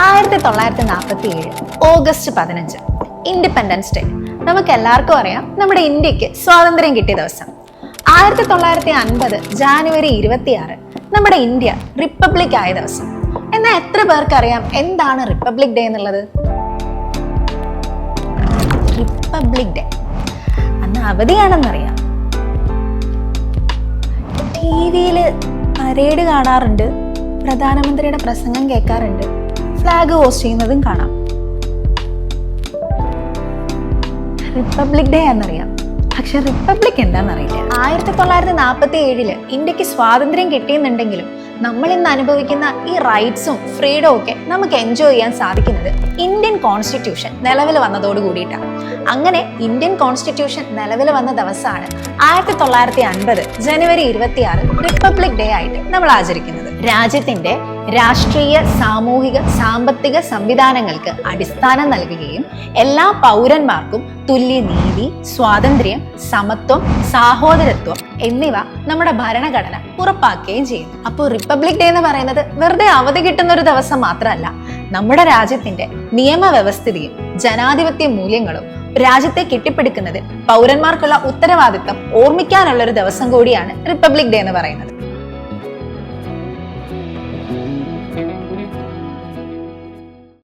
1947 August 15 independence day. നമുക്ക് എല്ലാവർക്കും അറിയാം, നമ്മുടെ ഇന്ത്യക്ക് സ്വാതന്ത്ര്യം കിട്ടിയ ദിവസം. 1950 ജാനുവരി 26 നമ്മുടെ ഇന്ത്യ റിപ്പബ്ലിക് ആയ ദിവസം. എന്നാൽ എത്ര പേർക്കറിയാം എന്താണ് റിപ്പബ്ലിക് ഡേ എന്നുള്ളത്? റിപ്പബ്ലിക് ഡേ അന്ന് അവധിയാണെന്നറിയാം. ടിവിയില് പരേഡ് കാണാറുണ്ട്, പ്രധാനമന്ത്രിയുടെ പ്രസംഗം കേൾക്കാറുണ്ട്, ഫ്ലാഗ് ഹോസ്റ്റ് ചെയ്യുന്നതും കാണാം. റിപ്പബ്ലിക് ഡേ എന്നറിയാം, പക്ഷെ റിപ്പബ്ലിക് എന്താണെന്നറിയില്ല. 1947 ഇന്ത്യക്ക് സ്വാതന്ത്ര്യം കിട്ടിയെന്നുണ്ടെങ്കിലും നമ്മൾ ഇന്ന് അനുഭവിക്കുന്ന ഈ റൈറ്റ്സും ഫ്രീഡവും ഒക്കെ നമുക്ക് എൻജോയ് ചെയ്യാൻ സാധിക്കുന്നത് ഇന്ത്യൻ കോൺസ്റ്റിറ്റ്യൂഷൻ നിലവിൽ വന്നതോട് കൂടിയിട്ടാണ്. അങ്ങനെ ഇന്ത്യൻ കോൺസ്റ്റിറ്റ്യൂഷൻ നിലവിൽ വന്ന ദിവസമാണ് 1950 ജനുവരി 26 റിപ്പബ്ലിക് ഡേ ആയിട്ട് നമ്മൾ ആചരിക്കുന്നത്. രാജ്യത്തിന്റെ രാഷ്ട്രീയ, സാമൂഹിക, സാമ്പത്തിക സംവിധാനങ്ങൾക്ക് അടിസ്ഥാനം നൽകുകയും എല്ലാ പൗരന്മാർക്കും തുല്യനീതി, സ്വാതന്ത്ര്യം, സമത്വം, സാഹോദരത്വം എന്നിവ നമ്മുടെ ഭരണഘടന ഉറപ്പാക്കുകയും ചെയ്യുന്നു. അപ്പോൾ റിപ്പബ്ലിക് ഡേ എന്ന് പറയുന്നത് വെറുതെ അവധി കിട്ടുന്ന ഒരു ദിവസം മാത്രമല്ല, നമ്മുടെ രാജ്യത്തിന്റെ നിയമവ്യവസ്ഥിതിയും ജനാധിപത്യ മൂല്യങ്ങളും രാജ്യത്തെ കെട്ടിപ്പടുക്കുന്നതിൽ പൗരന്മാർക്കുള്ള ഉത്തരവാദിത്തം ഓർമ്മിക്കാനുള്ള ഒരു ദിവസം കൂടിയാണ് റിപ്പബ്ലിക് ഡേ എന്ന് പറയുന്നത്.